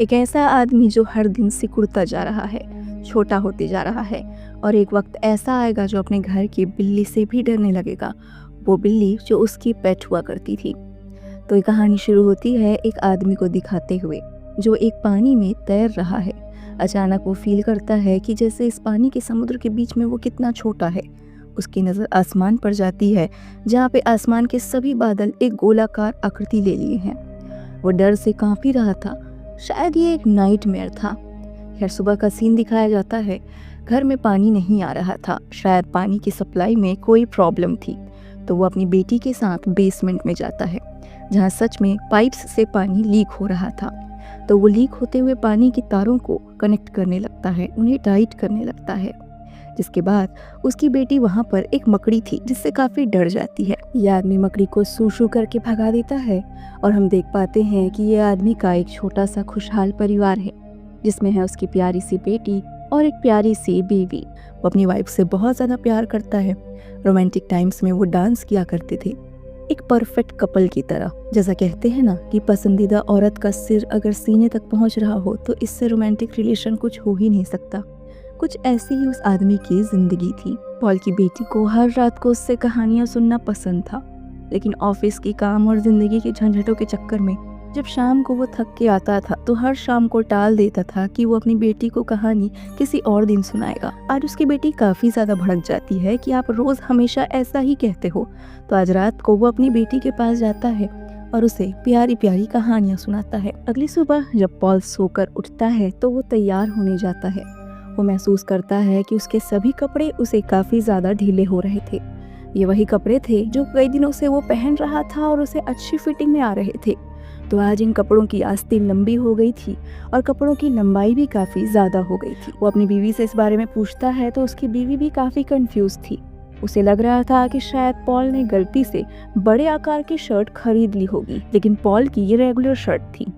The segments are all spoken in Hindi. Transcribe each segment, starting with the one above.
एक ऐसा आदमी जो हर दिन सिकुड़ता जा रहा है, छोटा होते जा रहा है और एक वक्त ऐसा आएगा जो अपने घर की बिल्ली से भी डरने लगेगा, वो बिल्ली जो उसकी पेट हुआ करती थी। तो ये कहानी शुरू होती है एक आदमी को दिखाते हुए जो एक पानी में तैर रहा है। अचानक वो फील करता है कि जैसे इस पानी के समुद्र के बीच में वो कितना छोटा है। उसकी नज़र आसमान पर जाती है जहाँ पे आसमान के सभी बादल एक गोलाकार आकृति ले लिए हैं। वो डर से कांप ही रहा था, शायद ये एक नाइटमेयर था। खैर सुबह का सीन दिखाया जाता है। घर में पानी नहीं आ रहा था, शायद पानी की सप्लाई में कोई प्रॉब्लम थी। तो वो अपनी बेटी के साथ बेसमेंट में जाता है जहाँ सच में पाइप्स से पानी लीक हो रहा था। तो वो लीक होते हुए पानी की तारों को कनेक्ट करने लगता है, उन्हें टाइट करने लगता है। जिसके बाद उसकी बेटी वहाँ पर एक मकड़ी थी जिससे काफ़ी डर जाती है। ये आदमी मकड़ी को सू सू करके भगा देता है और हम देख पाते हैं कि ये आदमी का एक छोटा सा खुशहाल परिवार है जिसमें है उसकी प्यारी सी बेटी और एक प्यारी सी बीवी। वो अपनी वाइफ से बहुत ज़्यादा प्यार करता है। रोमांटिक टाइम्स में वो डांस किया करते थे एक परफेक्ट कपल की तरह। जैसा कहते हैं ना कि पसंदीदा औरत का सिर अगर सीने तक पहुंच रहा हो तो इससे रोमांटिक रिलेशन कुछ हो ही नहीं सकता। कुछ ऐसी ही उस आदमी की जिंदगी थी। पॉल की बेटी को हर रात को उससे कहानियां सुनना पसंद था, लेकिन ऑफिस की काम और जिंदगी के झंझटों के चक्कर में जब शाम को वो थक के आता था तो हर शाम को टाल देता था कि वो अपनी बेटी को कहानी किसी और दिन सुनाएगा। आज उसकी बेटी काफी ज्यादा भड़क जाती है कि आप रोज हमेशा ऐसा ही कहते हो। तो आज रात को वो अपनी बेटी के पास जाता है और उसे प्यारी प्यारी कहानियां सुनाता है। अगली सुबह जब पॉल सोकर उठता है तो वो तैयार होने जाता है। वो महसूस करता है कि उसके सभी कपड़े उसे काफी ज्यादा ढीले हो रहे थे। ये वही कपड़े थे जो कई दिनों से वो पहन रहा था और उसे अच्छी फिटिंग में आ रहे थे। तो आज इन कपड़ों की आस्तीन लंबी हो गई थी और कपड़ों की लंबाई भी काफी ज्यादा हो गई थी। वो अपनी बीवी से इस बारे में पूछता है तो उसकी बीवी भी काफी कंफ्यूज थी। उसे लग रहा था कि शायद पॉल ने गलती से बड़े आकार की शर्ट खरीद ली होगी, लेकिन पॉल की ये रेगुलर शर्ट थी।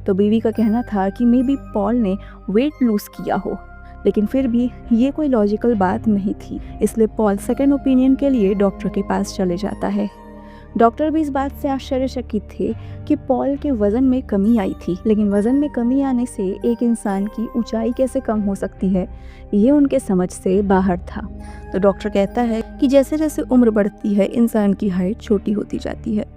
तो बीवी का कहना था कि मे बी पॉल ने वेट लूज किया हो, लेकिन फिर भी ये कोई लॉजिकल बात नहीं थी। इसलिए पॉल सेकंड ओपिनियन के लिए डॉक्टर के पास चले जाता है। डॉक्टर भी इस बात से आश्चर्यचकित थे कि पॉल के वजन में कमी आई थी, लेकिन वजन में कमी आने से एक इंसान की ऊंचाई कैसे कम हो सकती है, ये उनके समझ से बाहर था। तो डॉक्टर कहता है कि जैसे जैसे उम्र बढ़ती है इंसान की हाइट छोटी होती जाती है।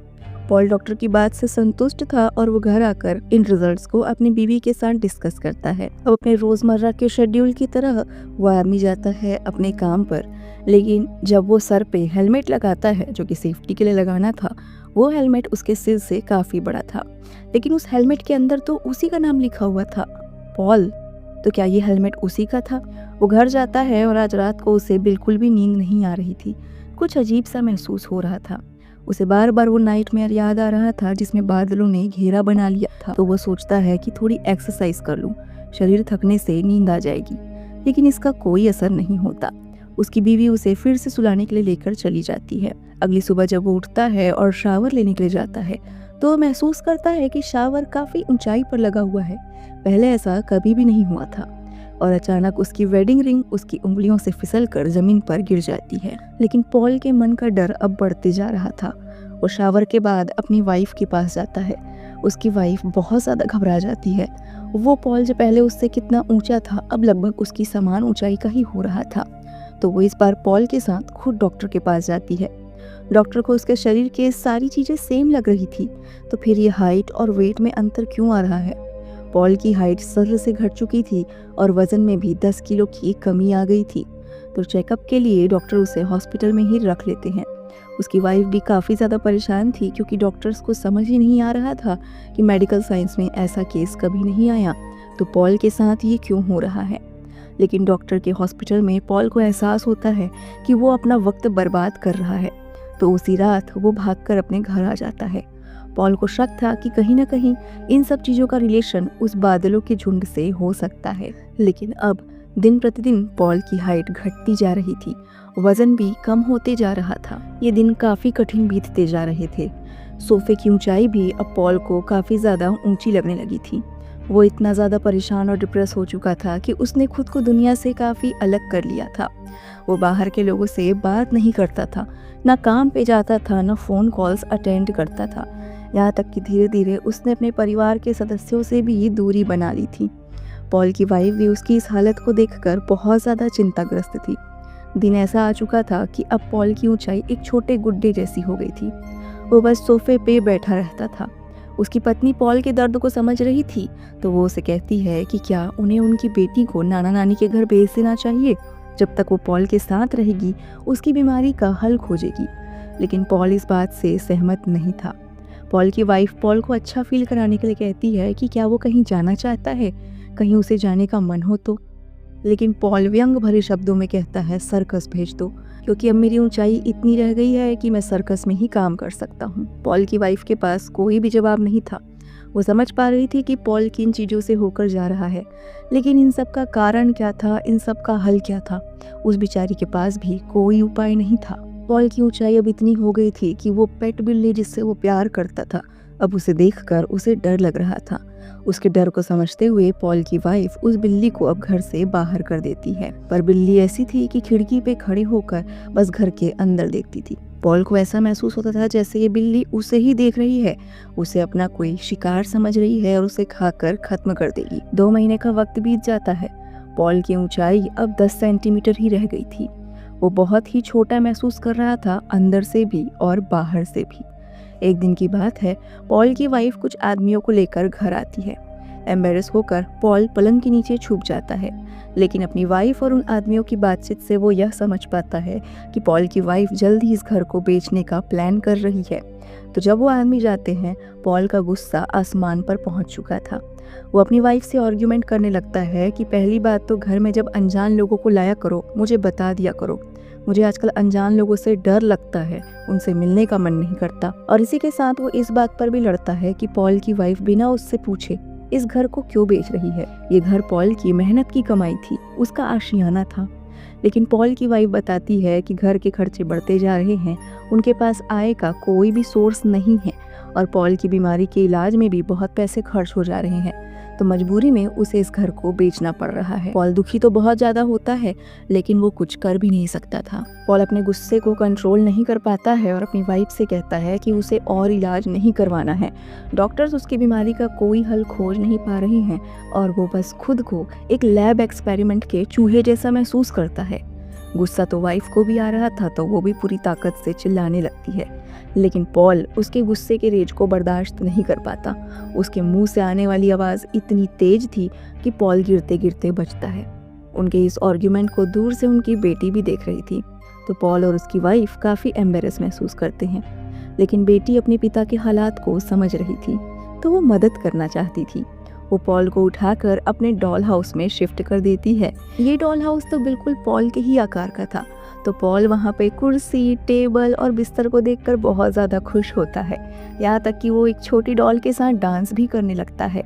पॉल डॉक्टर की बात से संतुष्ट था और वो घर आकर इन रिजल्ट्स को अपनी बीवी के साथ डिस्कस करता है। अब अपने रोजमर्रा के शेड्यूल की तरह वो आदमी जाता है अपने काम पर, लेकिन जब वो सर पे हेलमेट लगाता है जो कि सेफ्टी के लिए लगाना था, वो हेलमेट उसके सिर से काफी बड़ा था, लेकिन उस हेलमेट के अंदर तो उसी का नाम लिखा हुआ था, पॉल। तो क्या ये हेलमेट उसी का था? वो घर जाता है और आज रात को उसे बिल्कुल भी नींद नहीं आ रही थी। कुछ अजीब सा महसूस हो रहा था। उसे बार बार वो नाइटमेयर याद आ रहा था जिसमें बादलों ने घेरा बना लिया था। तो वो सोचता है कि थोड़ी एक्सरसाइज कर लूं, शरीर थकने से नींद आ जाएगी, लेकिन इसका कोई असर नहीं होता। उसकी बीवी उसे फिर से सुलाने के लिए लेकर चली जाती है। अगली सुबह जब वो उठता है और शावर लेने के लिए जाता है तो महसूस करता है कि शावर काफी ऊंचाई पर लगा हुआ है। पहले ऐसा कभी भी नहीं हुआ था। और अचानक उसकी वेडिंग रिंग उसकी उंगलियों से फिसलकर जमीन पर गिर जाती है। लेकिन पॉल के मन का डर अब बढ़ते जा रहा था। वो शावर के बाद अपनी वाइफ के पास जाता है। उसकी वाइफ बहुत ज़्यादा घबरा जाती है। वो पॉल जो पहले उससे कितना ऊंचा था अब लगभग उसकी समान ऊंचाई का ही हो रहा था। तो वो इस बार पॉल के साथ खुद डॉक्टर के पास जाती है। डॉक्टर को उसके शरीर के सारी चीज़ें सेम लग रही थी, तो फिर ये हाइट और वेट में अंतर क्यों आ रहा है? पॉल की हाइट सर से घट चुकी थी और वजन में भी 10 किलो की कमी आ गई थी। तो चेकअप के लिए डॉक्टर उसे हॉस्पिटल में ही रख लेते हैं। उसकी वाइफ भी काफ़ी ज़्यादा परेशान थी क्योंकि डॉक्टर्स को समझ ही नहीं आ रहा था कि मेडिकल साइंस में ऐसा केस कभी नहीं आया, तो पॉल के साथ ये क्यों हो रहा है। लेकिन डॉक्टर के हॉस्पिटल में पॉल को एहसास होता है कि वो अपना वक्त बर्बाद कर रहा है। तो उसी रात वो भागकर अपने घर आ जाता है। पॉल को शक था कि कहीं ना कहीं इन सब चीज़ों का रिलेशन उस बादलों के झुंड से हो सकता है। लेकिन अब दिन प्रतिदिन पॉल की हाइट घटती जा रही थी, वजन भी कम होते जा रहा था। ये दिन काफ़ी कठिन बीतते जा रहे थे। सोफे की ऊंचाई भी अब पॉल को काफ़ी ज़्यादा ऊंची लगने लगी थी। वो इतना ज़्यादा परेशान और डिप्रेस हो चुका था कि उसने खुद को दुनिया से काफ़ी अलग कर लिया था। वो बाहर के लोगों से बात नहीं करता था, ना काम पे जाता था, ना फ़ोन कॉल्स अटेंड करता था। यहाँ तक कि धीरे धीरे उसने अपने परिवार के सदस्यों से भी दूरी बना ली थी। पॉल की वाइफ भी उसकी इस हालत को देखकर बहुत ज़्यादा चिंताग्रस्त थी। दिन ऐसा आ चुका था कि अब पॉल की ऊंचाई एक छोटे गुड्डे जैसी हो गई थी। वो बस सोफे पे बैठा रहता था। उसकी पत्नी पॉल के दर्द को समझ रही थी, तो वो उसे कहती है कि क्या उन्हें उनकी बेटी को नाना नानी के घर भेज देना चाहिए। जब तक वो पॉल के साथ रहेगी उसकी बीमारी का हल खोजेगी। लेकिन पॉल इस बात से सहमत नहीं था। पॉल की वाइफ पॉल को अच्छा फील कराने के लिए कहती है कि क्या वो कहीं जाना चाहता है, कहीं उसे जाने का मन हो तो। लेकिन पॉल व्यंग भरे शब्दों में कहता है, सर्कस भेज दो, क्योंकि अब मेरी ऊंचाई इतनी रह गई है कि मैं सर्कस में ही काम कर सकता हूँ। पॉल की वाइफ के पास कोई भी जवाब नहीं था। वो समझ पा रही थी कि पॉल किन चीज़ों से होकर जा रहा है, लेकिन इन सब का कारण क्या था, इन सब का हल क्या था, उस बेचारी के पास भी कोई उपाय नहीं था। पॉल की ऊंचाई अब इतनी हो गई थी कि वो पेट बिल्ली जिससे वो प्यार करता था, अब उसे देखकर उसे डर लग रहा था। उसके डर को समझते हुए पॉल की वाइफ उस बिल्ली को अब घर से बाहर कर देती है। पर बिल्ली ऐसी थी कि खिड़की पे खड़े होकर बस घर के अंदर देखती थी। पॉल को ऐसा महसूस होता था जैसे ये बिल्ली उसे ही देख रही है, उसे अपना कोई शिकार समझ रही है और उसे खाकर खत्म कर देगी। 2 महीने का वक्त बीत जाता है। पॉल की ऊंचाई अब 10 सेंटीमीटर ही रह गई थी। वो बहुत ही छोटा महसूस कर रहा था, अंदर से भी और बाहर से भी। एक दिन की बात है, पॉल की वाइफ कुछ आदमियों को लेकर घर आती है। एम्बेरस होकर पॉल पलंग के नीचे छुप जाता है, लेकिन अपनी वाइफ और उन आदमियों की बातचीत से वो यह समझ पाता है कि पॉल की वाइफ जल्द ही इस घर को बेचने का प्लान कर रही है। तो जब वो आदमी जाते हैं, पॉल का गुस्सा आसमान पर पहुंच चुका था। वो अपनी वाइफ से आर्ग्यूमेंट करने लगता है कि पहली बात तो घर में जब अनजान लोगों को लाया करो, मुझे बता दिया करो। मुझे आजकल अनजान लोगों से डर लगता है, उनसे मिलने का मन नहीं करता। और इसी के साथ वो इस बात पर भी लड़ता है कि पॉल की वाइफ बिना उससे पूछे इस घर को क्यों बेच रही है। ये घर पॉल की मेहनत की कमाई थी, उसका आशियाना था। लेकिन पॉल की वाइफ बताती है कि घर के खर्चे बढ़ते जा रहे हैं, उनके पास आय का कोई भी सोर्स नहीं है और पॉल की बीमारी के इलाज में भी बहुत पैसे खर्च हो जा रहे हैं, तो मजबूरी में उसे इस घर को बेचना पड़ रहा है। पॉल दुखी तो बहुत ज्यादा होता है, लेकिन वो कुछ कर भी नहीं सकता था। पॉल अपने गुस्से को कंट्रोल नहीं कर पाता है और अपनी वाइफ से कहता है कि उसे और इलाज नहीं करवाना है। डॉक्टर्स उसकी बीमारी का कोई हल खोज नहीं पा रहे हैं और वो बस खुद को एक लैब एक्सपेरिमेंट के चूहे जैसा महसूस करता है। गुस्सा तो वाइफ को भी आ रहा था, तो वो भी पूरी ताकत से चिल्लाने लगती है, लेकिन पॉल उसके गुस्से के रेज को बर्दाश्त नहीं कर पाता। उसके मुंह से आने वाली आवाज़ इतनी तेज थी कि पॉल गिरते गिरते बचता है। उनके इस आर्ग्यूमेंट को दूर से उनकी बेटी भी देख रही थी, तो पॉल और उसकी वाइफ काफ़ी एम्बेरस महसूस करते हैं। लेकिन बेटी अपने पिता के हालात को समझ रही थी, तो वो मदद करना चाहती थी। वो पॉल को उठाकर अपने डॉल हाउस में शिफ्ट कर देती है। ये डॉल हाउस तो बिल्कुल पॉल के ही आकार का था, तो पॉल वहाँ पे कुर्सी, टेबल और बिस्तर को देखकर बहुत ज़्यादा खुश होता है। यहाँ तक कि वो एक छोटी डॉल के साथ डांस भी करने लगता है।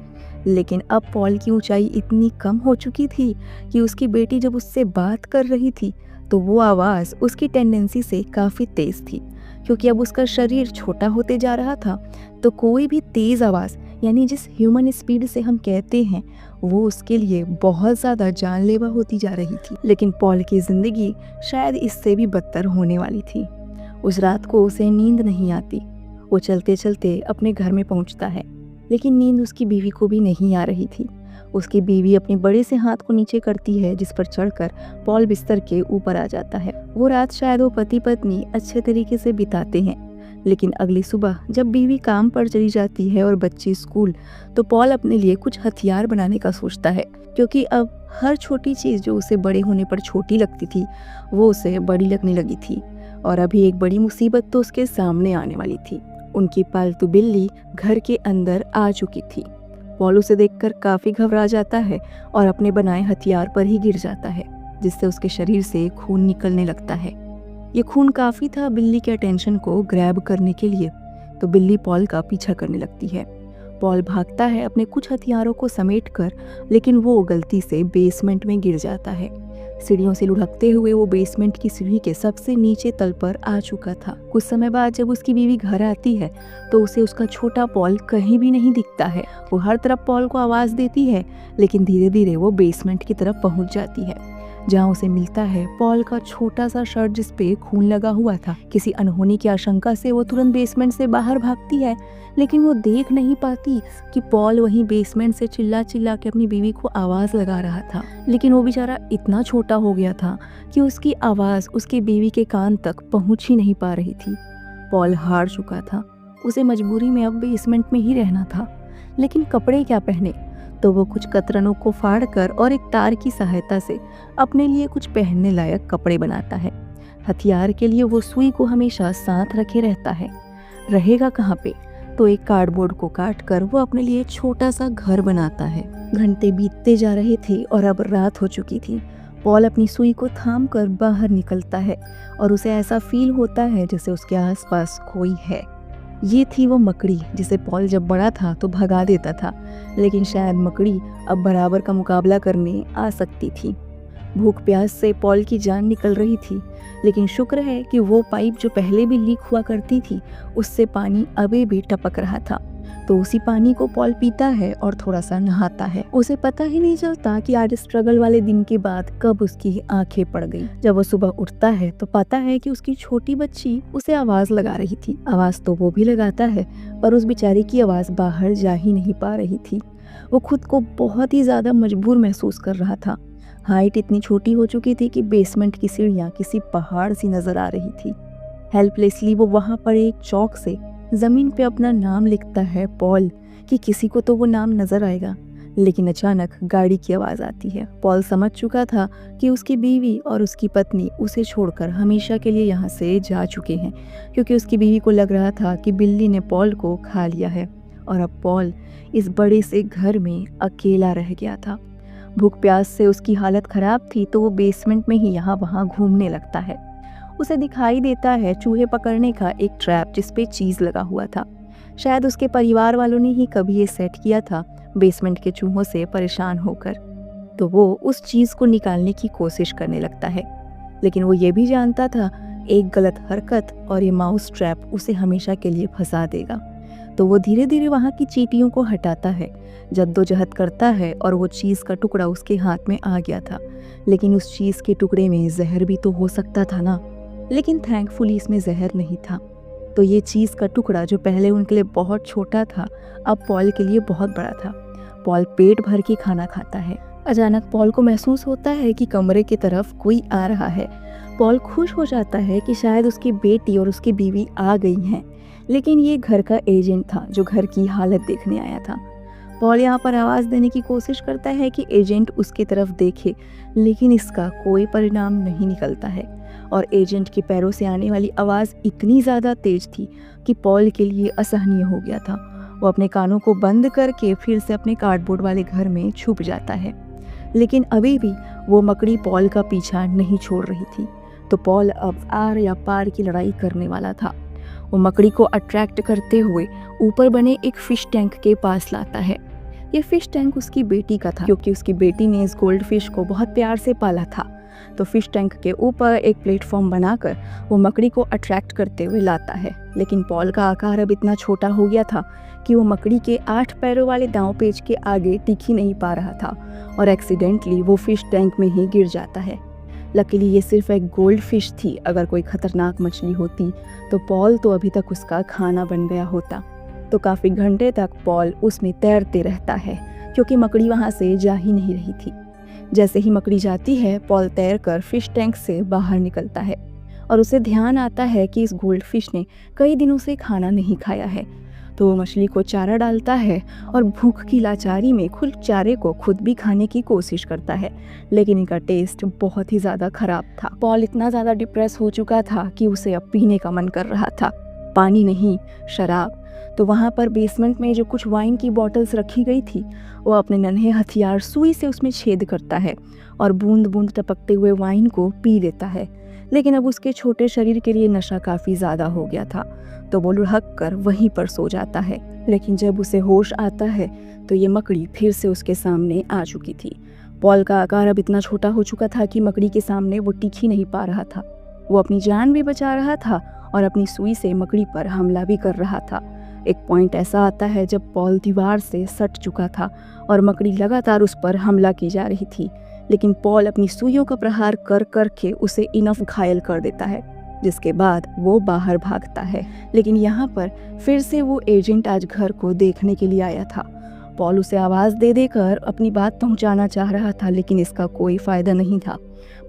लेकिन अब पॉल की ऊंचाई इतनी कम हो चुकी थी कि उसकी बेटी जब उससे बात कर रही थी, तो वो आवाज़ उसकी टेंडेंसी से काफ़ी तेज़ थी। क्योंकि अब उसका शरीर छोटा होते जा रहा था, तो कोई भी तेज़ आवाज़, यानी जिस ह्यूमन स्पीड से हम कहते हैं, वो उसके लिए बहुत ज़्यादा जानलेवा होती जा रही थी। लेकिन पॉल की ज़िंदगी शायद इससे भी बदतर होने वाली थी। उस रात को उसे नींद नहीं आती। वो चलते चलते अपने घर में पहुंचता है, लेकिन नींद उसकी बीवी को भी नहीं आ रही थी। उसकी बीवी अपने बड़े से हाथ को नीचे करती है, जिस पर चढ़कर पॉल बिस्तर के ऊपर आ जाता है। वो रात शायद वो पति पत्नी अच्छे तरीके से बिताते हैं, लेकिन अगली सुबह जब बीवी काम पर चली जाती है और बच्चे स्कूल, तो पॉल अपने लिए कुछ हथियार बनाने का सोचता है, क्योंकि अब हर छोटी चीज़ जो उसे बड़े होने पर छोटी लगती थी, वो उसे बड़ी लगने लगी थी। और अभी एक बड़ी मुसीबत तो उसके सामने आने वाली थी। उनकी पालतू बिल्ली घर के अंदर आ चुकी थी। पॉल उसे देखकर काफ़ी घबरा जाता है और अपने बनाए हथियार पर ही गिर जाता है, जिससे उसके शरीर से खून निकलने लगता है। ये खून काफ़ी था बिल्ली के अटेंशन को ग्रैब करने के लिए, तो बिल्ली पॉल का पीछा करने लगती है। पॉल भागता है अपने कुछ हथियारों को समेटकर, लेकिन वो गलती से बेसमेंट में गिर जाता है। सीढ़ियों से लुढ़कते हुए वो बेसमेंट की सीढ़ी के सबसे नीचे तल पर आ चुका था। कुछ समय बाद जब उसकी बीवी घर आती है, तो उसे उसका छोटा पॉल कहीं भी नहीं दिखता है। वो हर तरफ पॉल को आवाज़ देती है, लेकिन धीरे धीरे वो बेसमेंट की तरफ पहुंच जाती है। जहाँ उसे मिलता है पॉल का छोटा सा शर्ट जिस पे खून लगा हुआ था। किसी अनहोनी की आशंका से वो तुरंत बेसमेंट से बाहर भागती है, लेकिन वो देख नहीं पाती कि पॉल वहीं बेसमेंट से चिल्ला चिल्ला के अपनी बीवी को आवाज़ लगा रहा था। लेकिन वो बेचारा इतना छोटा हो गया था कि उसकी आवाज़ उसकी बीवी के कान तक पहुँच ही नहीं पा रही थी। पॉल हार चुका था, उसे मजबूरी में अब बेसमेंट में ही रहना था। लेकिन कपड़े क्या पहने? तो वो कुछ कतरनों को फाड़कर और एक तार की सहायता से अपने लिए कुछ पहनने लायक कपड़े बनाता है। हथियार के लिए वो सुई को हमेशा साथ रखे रहता है। रहेगा कहाँ पे? तो एक कार्डबोर्ड को काट कर वो अपने लिए छोटा सा घर बनाता है। घंटे बीतते जा रहे थे और अब रात हो चुकी थी। पॉल अपनी सुई को थाम कर बाहर निकलता है और उसे ऐसा फील होता है जैसे उसके आसपास कोई है। ये थी वो मकड़ी जिसे पॉल जब बड़ा था तो भगा देता था, लेकिन शायद मकड़ी अब बराबर का मुकाबला करने आ सकती थी। भूख प्यास से पॉल की जान निकल रही थी, लेकिन शुक्र है कि वो पाइप जो पहले भी लीक हुआ करती थी उससे पानी अभी भी टपक रहा था। तो उसी पानी को पॉल पीता है और थोड़ा सा नहाता है। उसे पता ही नहीं चलता कि आज स्ट्रगल वाले दिन के बाद कब उसकी आंखें पड़ गई। जब वो सुबह उठता है तो पाता है कि उसकी छोटी बच्ची उसे आवाज लगा रही थी। आवाज तो वो भी लगाता है, पर उस बेचारी की आवाज बाहर जा ही नहीं पा रही थी। वो खुद को बहुत ही ज्यादा मजबूर महसूस कर रहा था। हाइट इतनी छोटी हो चुकी थी कि बेसमेंट की सीढ़ियाँ किसी पहाड़ सी नजर आ रही थी। हेल्पलेसली वो वहाँ पर एक चौक से जमीन पे अपना नाम लिखता है, पॉल, कि किसी को तो वो नाम नजर आएगा। लेकिन अचानक गाड़ी की आवाज आती है। पॉल समझ चुका था कि उसकी बीवी और उसकी पत्नी उसे छोड़कर हमेशा के लिए यहाँ से जा चुके हैं, क्योंकि उसकी बीवी को लग रहा था कि बिल्ली ने पॉल को खा लिया है और अब पॉल इस बड़े से घर में अकेला रह गया था। भूख प्यास से उसकी हालत खराब थी, तो वो बेसमेंट में ही यहाँ वहाँ घूमने लगता है। उसे दिखाई देता है चूहे पकड़ने का एक ट्रैप जिस पे चीज लगा हुआ था। शायद उसके परिवार वालों ने ही कभी ये सेट किया था बेसमेंट के चूहों से परेशान होकर। तो वो उस चीज को निकालने की कोशिश करने लगता है, लेकिन वो ये भी जानता था एक गलत हरकत और ये माउस ट्रैप उसे हमेशा के लिए फंसा देगा। तो वो धीरे धीरे वहाँ की चींटियों को हटाता है, जद्दोजहद करता है और वो चीज़ का टुकड़ा उसके हाथ में आ गया था। लेकिन उस चीज़ के टुकड़े में जहर भी तो हो सकता था ना। लेकिन थैंकफुली इसमें जहर नहीं था। तो ये चीज़ का टुकड़ा जो पहले उनके लिए बहुत छोटा था, अब पॉल के लिए बहुत बड़ा था। पॉल पेट भर के खाना खाता है। अचानक पॉल को महसूस होता है कि कमरे की तरफ कोई आ रहा है। पॉल खुश हो जाता है कि शायद उसकी बेटी और उसकी बीवी आ गई हैं, लेकिन ये घर का एजेंट था जो घर की हालत देखने आया था। पॉल यहाँ पर आवाज़ देने की कोशिश करता है कि एजेंट उसकी तरफ देखे, लेकिन इसका कोई परिणाम नहीं निकलता है और एजेंट के पैरों से आने वाली आवाज़ इतनी ज़्यादा तेज थी कि पॉल के लिए असहनीय हो गया था। वो अपने कानों को बंद करके फिर से अपने कार्डबोर्ड वाले घर में छुप जाता है, लेकिन अभी भी वो मकड़ी पॉल का पीछा नहीं छोड़ रही थी। तो पॉल अब आर या पार की लड़ाई करने वाला था। वो मकड़ी को अट्रैक्ट करते हुए ऊपर बने एक फिश टैंक के पास लाता है। ये फिश टैंक उसकी बेटी का था, क्योंकि उसकी बेटी ने इस गोल्ड फिश को बहुत प्यार से पाला था। तो फिश टैंक के ऊपर एक प्लेटफॉर्म बनाकर वो मकड़ी को अट्रैक्ट करते हुए लाता है। लेकिन पॉल का आकार अब इतना छोटा हो गया था कि वो मकड़ी के 8 पैरों वाले दांव पेच के आगे टिक ही नहीं पा रहा था और एक्सीडेंटली वो फिश टैंक में ही गिर जाता है। लकीली ये सिर्फ एक गोल्ड फिश थी। अगर कोई खतरनाक मछली होती तो पॉल तो अभी तक उसका खाना बन गया होता। तो काफ़ी घंटे तक पॉल उसमें तैरते रहता है, क्योंकि मकड़ी वहाँ से जा ही नहीं रही थी। जैसे ही मकड़ी जाती है, पॉल तैरकर फिश टैंक से बाहर निकलता है और उसे ध्यान आता है कि इस गोल्ड फिश ने कई दिनों से खाना नहीं खाया है। तो वो मछली को चारा डालता है और भूख की लाचारी में खुद चारे को खुद भी खाने की कोशिश करता है, लेकिन इनका टेस्ट बहुत ही ज़्यादा खराब था। पॉल इतना ज़्यादा डिप्रेस हो चुका था कि उसे अब पीने का मन कर रहा था, पानी नहीं, शराब। तो वहाँ पर बेसमेंट में जो कुछ वाइन की बॉटल्स रखी गई थी, वो अपने नन्हे हथियार सुई से उसमें छेद करता है और बूंद बूंद टपकते हुए वाइन को पी लेता है। लेकिन अब उसके छोटे शरीर के लिए नशा काफ़ी ज़्यादा हो गया था, तो वो लुढ़क कर वहीं पर सो जाता है। लेकिन जब उसे होश आता है तो ये मकड़ी फिर से उसके सामने आ चुकी थी। पॉल का आकार अब इतना छोटा हो चुका था कि मकड़ी के सामने वो टिक ही नहीं पा रहा था। वो अपनी जान भी बचा रहा था और अपनी सुई से मकड़ी पर हमला भी कर रहा था। एक पॉइंट ऐसा आता है जब पॉल दीवार से सट चुका था और मकड़ी लगातार उस पर हमला की जा रही थी, लेकिन पॉल अपनी सुइयों का प्रहार कर कर के उसे इनफ घायल कर देता है, जिसके बाद वो बाहर भागता है। लेकिन यहाँ पर फिर से वो एजेंट आज घर को देखने के लिए आया था। पॉल उसे आवाज़ दे देकर अपनी बात पहुंचाना चाह रहा था, लेकिन इसका कोई फ़ायदा नहीं था।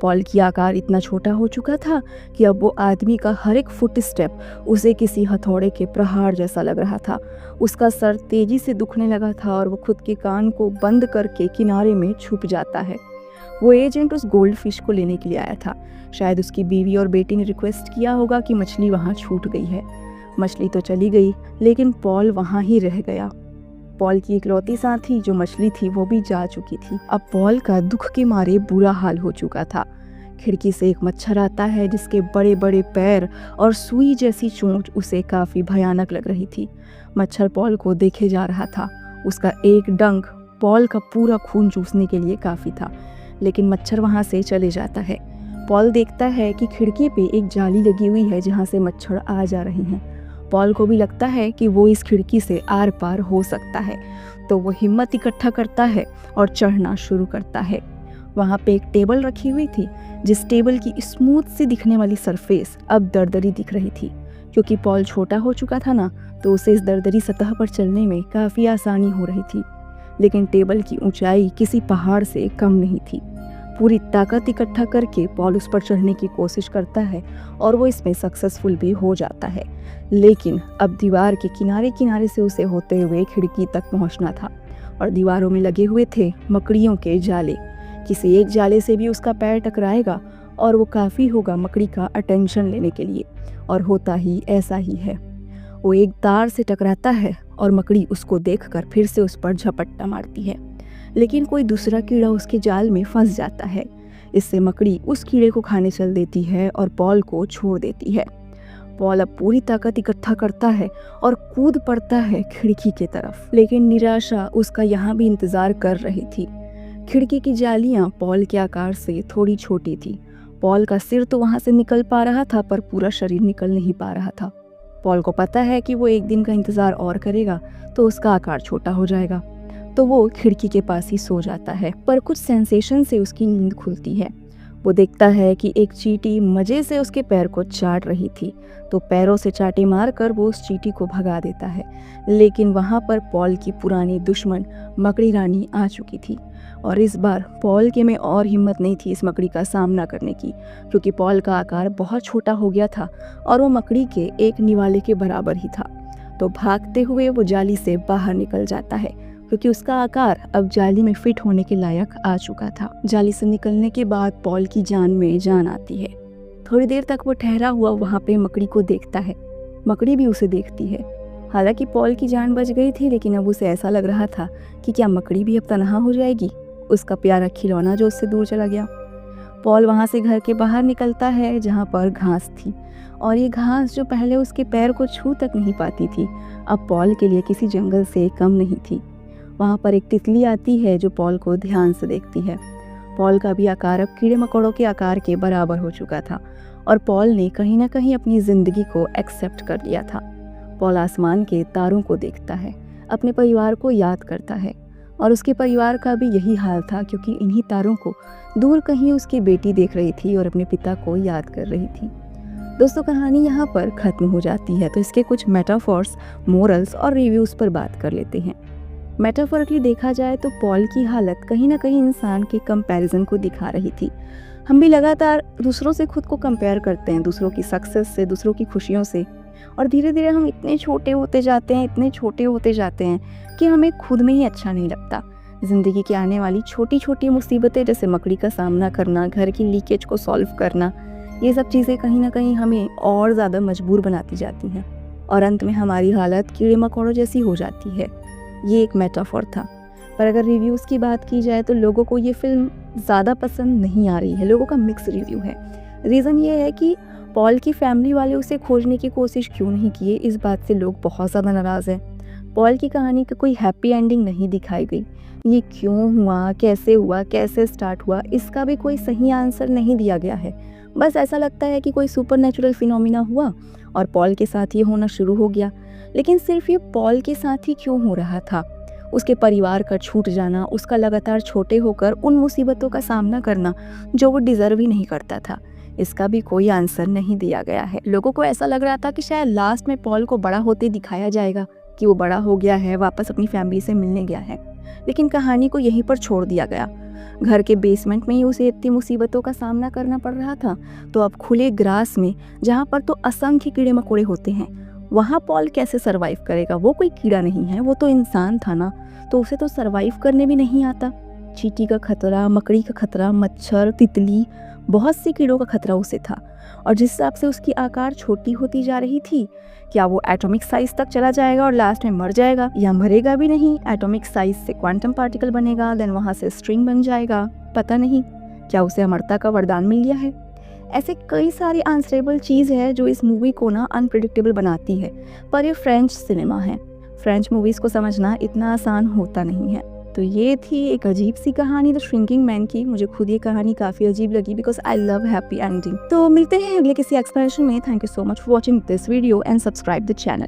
पॉल की आकार इतना छोटा हो चुका था कि अब वो आदमी का हर एक फुट स्टेप उसे किसी हथौड़े के प्रहार जैसा लग रहा था। उसका सर तेजी से दुखने लगा था और वो खुद के कान को बंद करके किनारे में छुप जाता है। वो एजेंट उस गोल्ड फिश को लेने के लिए आया था। शायद उसकी बीवी और बेटी ने रिक्वेस्ट किया होगा कि मछली वहाँ छूट गई है। मछली तो चली गई, लेकिन पॉल वहाँ ही रह गया। पॉल की इकलौती साथी जो मछली थी वो भी जा चुकी थी। अब पॉल का दुख के मारे बुरा हाल हो चुका था। खिड़की से एक मच्छर आता है जिसके बड़े बड़े पैर और सुई जैसी चोंच उसे काफ़ी भयानक लग रही थी। मच्छर पॉल को देखे जा रहा था। उसका एक डंक पॉल का पूरा खून चूसने के लिए काफ़ी था, लेकिन मच्छर वहाँ से चले जाता है। पॉल देखता है कि खिड़की पे एक जाली लगी हुई है जहाँ से मच्छर आ जा रहे हैं। पॉल को भी लगता है कि वो इस खिड़की से आर पार हो सकता है, तो वो हिम्मत इकट्ठा करता है और चढ़ना शुरू करता है। वहाँ पे एक टेबल रखी हुई थी, जिस टेबल की स्मूथ सी दिखने वाली सरफेस अब दरदरी दिख रही थी। क्योंकि पॉल छोटा हो चुका था ना, तो उसे इस दरदरी सतह पर चलने में काफ़ी आसानी हो रही थी। लेकिन टेबल की ऊंचाई किसी पहाड़ से कम नहीं थी। पूरी ताकत इकट्ठा करके पॉल उस पर चढ़ने की कोशिश करता है और वो इसमें सक्सेसफुल भी हो जाता है। लेकिन अब दीवार के किनारे किनारे से उसे होते हुए खिड़की तक पहुंचना था और दीवारों में लगे हुए थे मकड़ियों के जाले। किसी एक जाले से भी उसका पैर टकराएगा और वो काफ़ी होगा मकड़ी का अटेंशन लेने के लिए, और होता ही ऐसा ही है। वो एक तार से टकराता है और मकड़ी उसको देखकर फिर से उस पर झपट्टा मारती है, लेकिन कोई दूसरा कीड़ा उसके जाल में फंस जाता है। इससे मकड़ी उस कीड़े को खाने चल देती है और पॉल को छोड़ देती है। पॉल अब पूरी ताकत इकट्ठा करता है और कूद पड़ता है खिड़की की तरफ, लेकिन निराशा उसका यहाँ भी इंतजार कर रही थी। खिड़की की जालियाँ पॉल के आकार से थोड़ी छोटी थी। पॉल का सिर तो वहाँ से निकल पा रहा था, पर पूरा शरीर निकल नहीं पा रहा था। पॉल को पता है कि वो एक दिन का इंतज़ार और करेगा तो उसका आकार छोटा हो जाएगा, तो वो खिड़की के पास ही सो जाता है। पर कुछ सेंसेशन से उसकी नींद खुलती है। वो देखता है कि एक चींटी मज़े से उसके पैर को चाट रही थी, तो पैरों से चाटे मारकर वो उस चींटी को भगा देता है। लेकिन वहाँ पर पॉल की पुरानी दुश्मन मकड़ी रानी आ चुकी थी, और इस बार पॉल के में और हिम्मत नहीं थी इस मकड़ी का सामना करने की, क्योंकि पॉल का आकार बहुत छोटा हो गया था और वो मकड़ी के एक निवाले के बराबर ही था। तो भागते हुए वो जाली से बाहर निकल जाता है, क्योंकि उसका आकार अब जाली में फिट होने के लायक आ चुका था। जाली से निकलने के बाद पॉल की जान में जान आती है। थोड़ी देर तक वो ठहरा हुआ वहाँ पे मकड़ी को देखता है। मकड़ी भी उसे देखती है। हालांकि पॉल की जान बच गई थी, लेकिन अब उसे ऐसा लग रहा था कि क्या मकड़ी भी अब तनहा हो जाएगी, उसका प्यारा खिलौना जो उससे दूर चला गया। पॉल वहाँ से घर के बाहर निकलता है जहाँ पर घास थी, और ये घास जो पहले उसके पैर को छू तक नहीं पाती थी, अब पॉल के लिए किसी जंगल से कम नहीं थी। वहाँ पर एक तितली आती है जो पॉल को ध्यान से देखती है। पॉल का भी आकार अब कीड़े मकोड़ों के आकार के बराबर हो चुका था, और पॉल ने कहीं ना कहीं अपनी ज़िंदगी को एक्सेप्ट कर लिया था। पॉल आसमान के तारों को देखता है, अपने परिवार को याद करता है, और उसके परिवार का भी यही हाल था, क्योंकि इन्हीं तारों को दूर कहीं उसकी बेटी देख रही थी और अपने पिता को याद कर रही थी। दोस्तों, कहानी यहाँ पर ख़त्म हो जाती है, तो इसके कुछ मेटाफॉर्स, मोरल्स और रिव्यूज़ पर बात कर लेते हैं। मेटाफोरिकली देखा जाए तो पॉल की हालत कहीं ना कहीं इंसान के कंपैरिजन को दिखा रही थी। हम भी लगातार दूसरों से खुद को कंपेयर करते हैं, दूसरों की सक्सेस से, दूसरों की खुशियों से, और धीरे धीरे हम इतने छोटे होते जाते हैं, इतने छोटे होते जाते हैं कि हमें खुद में ही अच्छा नहीं लगता। ज़िंदगी की आने वाली छोटी छोटी मुसीबतें, जैसे मकड़ी का सामना करना, घर की लीकेज को सॉल्व करना, ये सब चीज़ें कहीं ना कहीं हमें और ज़्यादा मजबूर बनाती जाती हैं, और अंत में हमारी हालत कीड़े मकोड़ों जैसी हो जाती है। ये एक मेटाफोर था। पर अगर रिव्यूज़ की बात की जाए तो लोगों को ये फिल्म ज़्यादा पसंद नहीं आ रही है। लोगों का मिक्स रिव्यू है। रीज़न ये है कि पॉल की फैमिली वाले उसे खोजने की कोशिश क्यों नहीं किए, इस बात से लोग बहुत ज़्यादा नाराज़ हैं। पॉल की कहानी का कोई हैप्पी एंडिंग नहीं दिखाई गई। ये क्यों हुआ, कैसे स्टार्ट हुआ, इसका भी कोई सही आंसर नहीं दिया गया है। बस ऐसा लगता है कि कोई सुपरनैचुरल फिनोमिना हुआ और पॉल के साथ ये होना शुरू हो गया। लेकिन सिर्फ ये पॉल के साथ ही क्यों हो रहा था? उसके परिवार का छूट जाना, उसका लगातार छोटे होकर उन मुसीबतों का सामना करना जो वो डिज़र्व ही नहीं करता था। इसका भी कोई आंसर नहीं दिया गया है। लोगों को ऐसा लग रहा था कि शायद लास्ट में पॉल को बड़ा होते दिखाया जाएगा कि वो बड़ा हो गया है, वापस अपनी फैमिली से मिलने गया है, लेकिन कहानी को यहीं पर छोड़ दिया गया। घर के बेसमेंट में ही उसे इतनी मुसीबतों का सामना करना पड़ रहा था, तो अब खुले ग्रास में, जहाँ पर तो असंख्य कीड़े मकोड़े होते हैं, वहाँ पॉल कैसे सरवाइव करेगा? वो कोई कीड़ा नहीं है, वो तो इंसान था ना, तो उसे तो सरवाइव करने भी नहीं आता। चींटी का खतरा, मकड़ी का खतरा, मच्छर, तितली, बहुत सी कीड़ों का खतरा उसे था। और जिस हिसाब से उसकी आकार छोटी होती जा रही थी, क्या वो एटॉमिक साइज तक चला जाएगा और लास्ट में मर जाएगा, या मरेगा भी नहीं? एटॉमिक साइज से क्वांटम पार्टिकल बनेगा, देन वहाँ से स्ट्रिंग बन जाएगा, पता नहीं। क्या उसे अमरता का वरदान मिल गया है? ऐसे कई सारी आंसरेबल चीज़ है जो इस मूवी को ना अनप्रिडिक्टेबल बनाती है। पर ये फ्रेंच सिनेमा है, फ्रेंच मूवीज़ को समझना इतना आसान होता नहीं है। तो ये थी एक अजीब सी कहानी द श्रिंकिंग मैन की। मुझे खुद ये कहानी काफ़ी अजीब लगी because I love happy ending. तो मिलते हैं अगले किसी एक्सप्लेनेशन में। Thank you so much for watching this video and subscribe the channel.